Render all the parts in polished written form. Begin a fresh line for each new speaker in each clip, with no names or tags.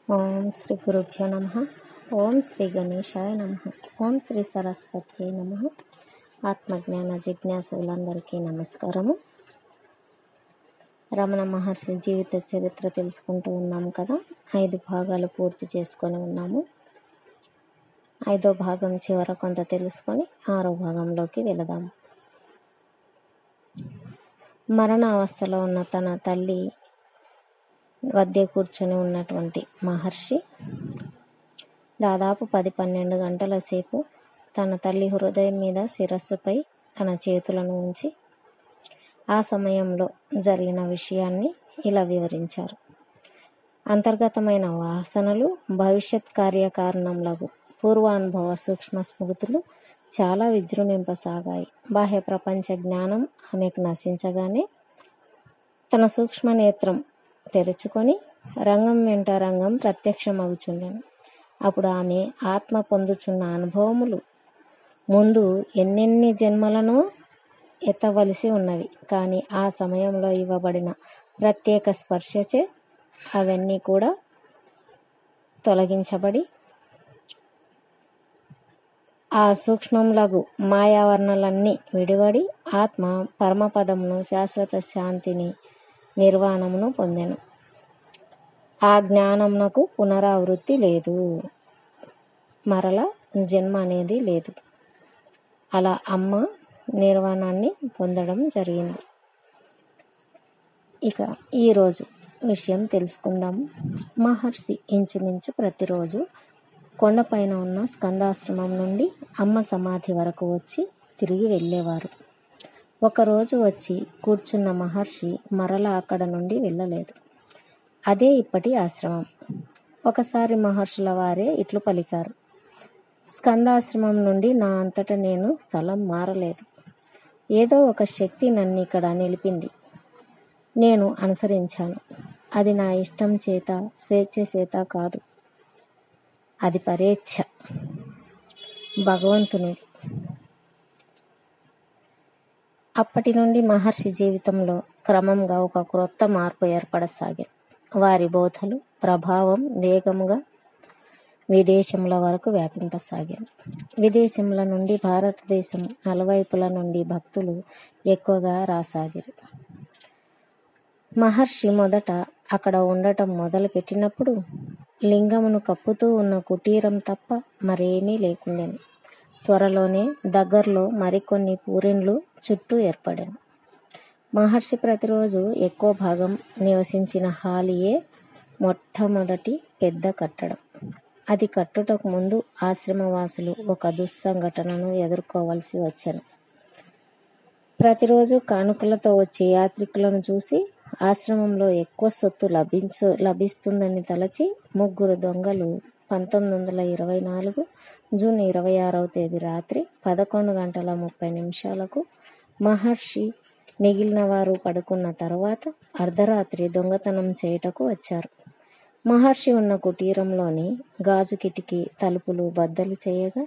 ఓం శ్రీ గురుభ్యో నమః. ఓం శ్రీ గణేశాయ నమః. ఓం శ్రీ సరస్వతి నమః. ఆత్మజ్ఞాన జిజ్ఞాసులందరికీ నమస్కారము. రమణ మహర్షి జీవిత చరిత్ర తెలుసుకుంటూ ఉన్నాము కదా. 5 భాగాలు పూర్తి చేసుకొని ఉన్నాము. 5వ భాగం చివర కొంత తెలుసుకొని 6వ భాగంలోకి వెళదాము. మరణావస్థలో ఉన్న తన తల్లి వద్ద కూర్చొని ఉన్నటువంటి మహర్షి దాదాపు 10-12 గంటల సేపు తన తల్లి హృదయం మీద శిరస్సుపై తన చేతులను ఉంచి ఆ సమయంలో జరిగిన విషయాన్ని ఇలా వివరించారు. అంతర్గతమైన వాసనలు, భవిష్యత్ కార్యకారణంలకు పూర్వానుభవ సూక్ష్మ స్మృతులు చాలా విజృంభింపసాగాయి. బాహ్య ప్రపంచ జ్ఞానం ఆమెకు నశించగానే తన సూక్ష్మ నేత్రం తెరుచుకొని రంగం వెంట రంగం ప్రత్యక్షమగుచుండెను. అప్పుడు ఆమె ఆత్మ పొందుచున్న అనుభవములు ముందు ఎన్నెన్ని జన్మలను ఎత్తవలసి ఉన్నవి. కానీ ఆ సమయంలో ఇవ్వబడిన ప్రత్యేక స్పర్శచే అవన్నీ కూడా తొలగించబడి ఆ సూక్ష్మములగు మాయావర్ణలన్నీ విడివడి ఆత్మ పరమపదమును, శాశ్వత శాంతిని, నిర్వాణమును పొందెను. ఆ జ్ఞానమునకు పునరావృత్తి లేదు, మరల జన్మ అనేది లేదు. అలా అమ్మ నిర్వాణాన్ని పొందడం జరిగింది. ఇక ఈరోజు విషయం తెలుసుకుందాము. మహర్షి ఇంచుమించు ప్రతిరోజు కొండపైన ఉన్న స్కందాశ్రమం నుండి అమ్మ సమాధి వరకు వచ్చి తిరిగి వెళ్ళేవారు. ఒకరోజు వచ్చి కూర్చున్న మహర్షి మరలా అక్కడ నుండి వెళ్ళలేదు. అదే ఇప్పటి ఆశ్రమం. ఒకసారి మహర్షుల వారే ఇట్లు పలికారు: స్కందాశ్రమం నుండి నా అంతట నేను స్థలం మారలేదు. ఏదో ఒక శక్తి నన్ను ఇక్కడ నిలిపింది. నేను అనుసరించాను. అది నా ఇష్టం చేత, స్వేచ్ఛ చేత కాదు. అది పరేచ్ఛ, భగవంతునిది. అప్పటి నుండి మహర్షి జీవితంలో క్రమంగా ఒక క్రొత్త మార్పు ఏర్పడసాగింది. వారి బోధలు ప్రభావం వేగముగా విదేశముల వరకు వ్యాపింపసాగింది. విదేశముల నుండి భారతదేశం నలువైపుల నుండి భక్తులు ఎక్కువగా రాసాగిరి. మహర్షి మొదట అక్కడ ఉండటం మొదలు పెట్టినప్పుడు లింగమును కప్పుతూ ఉన్న కుటీరం తప్ప మరేమీ లేకుండెను. త్వరలోనే దగ్గరలో మరికొన్ని పూరిన్లు చుట్టూ ఏర్పడాను. మహర్షి ప్రతిరోజు ఎక్కువ భాగం నివసించిన హాలియే మొట్టమొదటి పెద్ద కట్టడం. అది కట్టుటకు ముందు ఆశ్రమవాసులు ఒక దుస్సంఘటనను ఎదుర్కోవలసి వచ్చెను. ప్రతిరోజు కానుకలతో వచ్చే యాత్రికులను చూసి ఆశ్రమంలో ఎక్కువ సొత్తు లభిస్తుందని తలచి 3 దొంగలు 1924 జూన్ 26వ తేదీ రాత్రి 11:30 మహర్షి మిగిలిన వారు పడుకున్న తరువాత అర్ధరాత్రి దొంగతనం చేయుటకు వచ్చారు. మహర్షి ఉన్న కుటీరంలోని గాజు కిటికీ తలుపులు బద్దలు చేయగా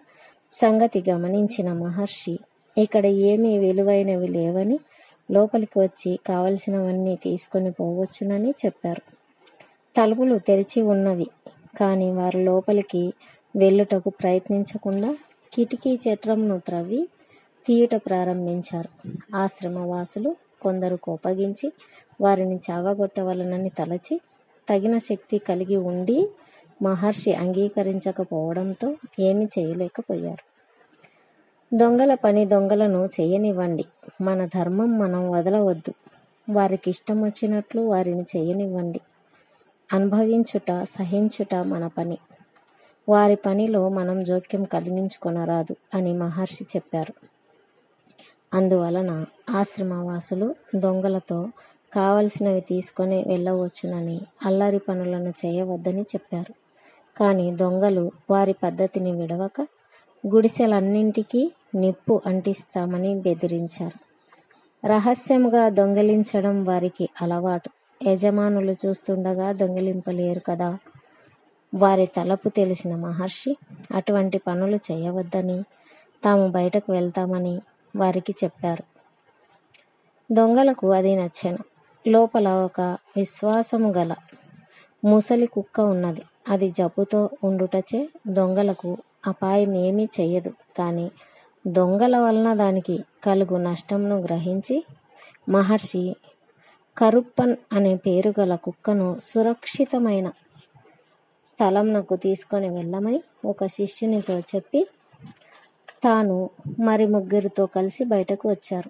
సంగతి గమనించిన మహర్షి ఇక్కడ ఏమీ విలువైనవి లేవని లోపలికి వచ్చి కావలసినవన్నీ తీసుకొని పోవచ్చునని చెప్పారు. తలుపులు తెరిచి ఉన్నవి, కానీ వారు లోపలికి వెళ్ళుటకు ప్రయత్నించకుండా కిటికీ చట్రంను త్రవ్వి తీయుట ప్రారంభించారు. ఆశ్రమవాసులు కొందరు కోపగించి వారిని చావగొట్టవలనని తలచి తగిన శక్తి కలిగి ఉండి మహర్షి అంగీకరించకపోవడంతో ఏమీ చేయలేకపోయారు. దొంగల పని దొంగలను చేయనివ్వండి, మన ధర్మం మనం వదలవద్దు. వారికి ఇష్టం వచ్చినట్లు వారిని చేయనివ్వండి. అనుభవించుట, సహించుట మన పని. వారి పనిలో మనం జోక్యం కలిగించుకొనరాదు అని మహర్షి చెప్పారు. అందువలన ఆశ్రమవాసులు దొంగలతో కావలసినవి తీసుకొని వెళ్ళవచ్చునని, అల్లరి పనులను చేయవద్దని చెప్పారు. కానీ దొంగలు వారి పద్ధతిని విడవక గుడిసెలన్నింటికీ నిప్పు అంటిస్తామని బెదిరించారు. రహస్యముగా దొంగిలించడం వారికి అలవాటు. యజమానులు చూస్తుండగా దొంగిలింపలేరు కదా. వారి తలపు తెలిసిన మహర్షి అటువంటి పనులు చేయవద్దని, తాము బయటకు వెళ్తామని వారికి చెప్పారు. దొంగలకు అది నచ్చెను. లోపల ఒక విశ్వాసము గల ముసలి కుక్క ఉన్నది. అది జబ్బుతో ఉండుటచే దొంగలకు అపాయం ఏమీ చెయ్యదు. కానీ దొంగల వలన దానికి కలుగు నష్టంను గ్రహించి మహర్షి కరుప్పన్ అనే పేరు గల కుక్కను సురక్షితమైన స్థలంనకు తీసుకొని వెళ్ళమని ఒక శిష్యునితో చెప్పి తాను మరి ముగ్గురితో కలిసి బయటకు వచ్చారు.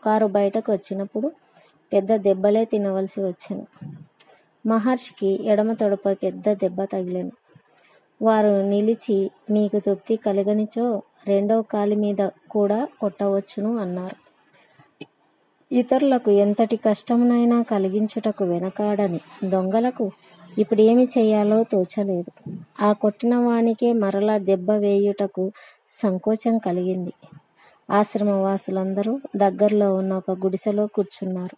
వారు బయటకు వచ్చినప్పుడు పెద్ద దెబ్బలే తినవలసి వచ్చెను. మహర్షికి ఎడమ తొడపై పెద్ద దెబ్బ తగిలెను. వారు నిలిచి, మీకు తృప్తి కలిగనిచో రెండవ కాలి మీద కూడా కొట్టవచ్చును అన్నారు. ఇతరులకు ఎంతటి కష్టమునైనా కలిగించుటకు వెనకాడని దొంగలకు ఇప్పుడేమి చెయ్యాలో తోచలేదు. ఆ కొట్టిన వానికే మరలా దెబ్బ వేయుటకు సంకోచం కలిగింది. ఆశ్రమవాసులందరూ దగ్గరలో ఉన్న ఒక గుడిసెలో కూర్చున్నారు.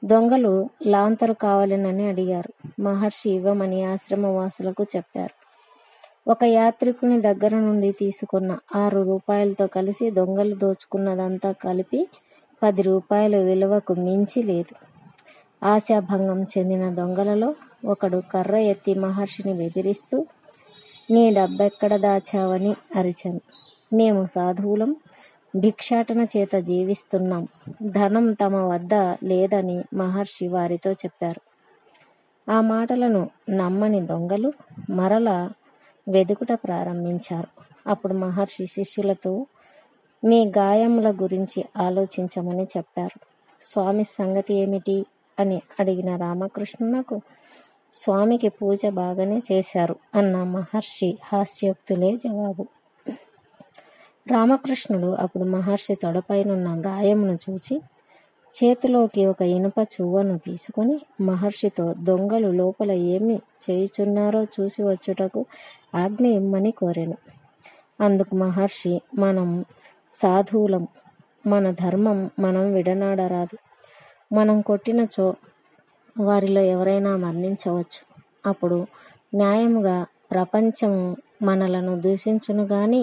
దొంగలు లాంతరు కావాలనని అడిగారు. మహర్షి ఇవ్వమని ఆశ్రమవాసులకు చెప్పారు. ఒక యాత్రికుని దగ్గర నుండి తీసుకున్న 6 రూపాయలతో కలిసి దొంగలు దోచుకున్నదంతా కలిపి 10 రూపాయలు విలువకు మించి లేదు. ఆశాభంగం చెందిన దొంగలలో ఒకడు కర్ర ఎత్తి మహర్షిని బెదిరిస్తూ, నీ డబ్బెక్కడ దాచావని అరిచెను. మేము సాధువులం, భిక్షాటన చేత జీవిస్తున్నాం, ధనం తమ వద్ద లేదని మహర్షి వారితో చెప్పారు. ఆ మాటలను నమ్మని దొంగలు మరలా వెదుకుట ప్రారంభించారు. అప్పుడు మహర్షి శిష్యులతో మీ గాయముల గురించి ఆలోచించమని చెప్పారు. స్వామి సంగతి ఏమిటి అని అడిగిన రామకృష్ణునకు స్వామికి పూజ బాగానే చేశారు అన్న మహర్షి హాస్యోక్తులే జవాబు. రామకృష్ణుడు అప్పుడు మహర్షి తొడపైనున్న గాయమును చూచి చేతిలోకి ఒక ఇనుప చువ్వను తీసుకొని మహర్షితో దొంగలు లోపల ఏమి చేయుచున్నారో చూసి వచ్చుటకు ఆజ్ఞ ఇమ్మని కోరెను. అందుకు మహర్షి, మనం సాధువులం, మన ధర్మం మనం విడనాడరాదు. మనం కొట్టినచో వారిలో ఎవరైనా మరణించవచ్చు. అప్పుడు న్యాయముగా ప్రపంచము మనలను దూషించును గాని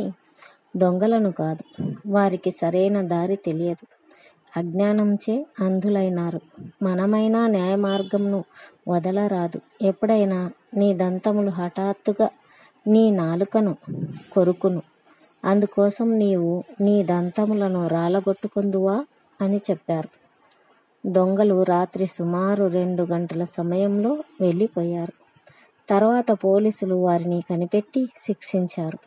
దొంగలను కాదు. వారికి సరైన దారి తెలియదు, అజ్ఞానంచే అంధులైనారు. మనమైనా న్యాయ మార్గంను వదలరాదు. ఎప్పుడైనా నీ దంతములు హఠాత్తుగా నీ నాలుకను కొరుకును. అందుకోసం నీవు నీ దంతములను రాలగొట్టుకొందువా అని చెప్పారు. దొంగలు రాత్రి సుమారు 2 గంటల సమయంలో వెళ్ళిపోయారు. తర్వాత పోలీసులు వారిని కనిపెట్టి శిక్షించారు.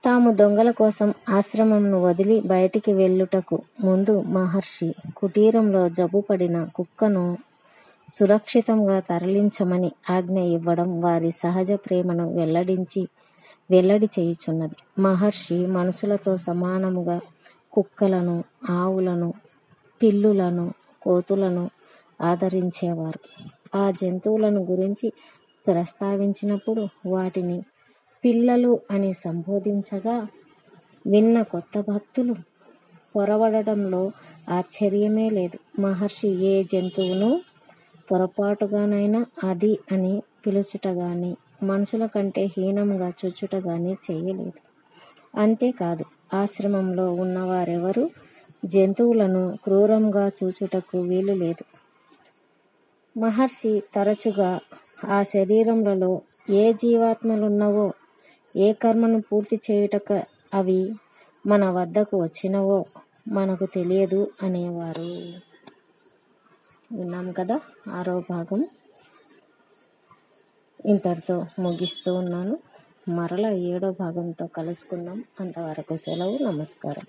తాము దొంగల కోసం ఆశ్రమంను వదిలి బయటికి వెళ్ళుటకు ముందు మహర్షి కుటీరంలో జబ్బుపడిన కుక్కను సురక్షితంగా తరలించమని ఆజ్ఞ ఇవ్వడం వారి సహజ ప్రేమను వెల్లడి చేయుచున్నది. మహర్షి మనుషులతో సమానముగా కుక్కలను, ఆవులను, పిల్లులను, కోతులను ఆదరించేవారు. ఆ జంతువులను గురించి ప్రస్తావించినప్పుడు వాటిని పిల్లలు అని సంబోధించగా విన్న కొత్త భక్తులు పొరబడటంలో ఆశ్చర్యమే లేదు. మహర్షి ఏ జంతువును పొరపాటుగానైనా అది అని పిలుచుట గాని మనుషుల కంటే హీనంగా చూచుట గాని చేయలేదు. అంతేకాదు, ఆశ్రమంలో ఉన్నవారెవరూ జంతువులను క్రూరంగా చూచుటకు వీలు లేదు. మహర్షి తరచుగా ఆ శరీరములలో ఏ జీవాత్మలున్నవో, ఏ కర్మను పూర్తి చేయుటకు అవి మన వద్దకు వచ్చినవో మనకు తెలియదు అనేవారు. విన్నాం కదా 6వ భాగం. ఇంతటితో ముగిస్తూ ఉన్నాను. మరలా 7వ భాగంతో కలుసుకుందాం. అంతవరకు సెలవు. నమస్కారం.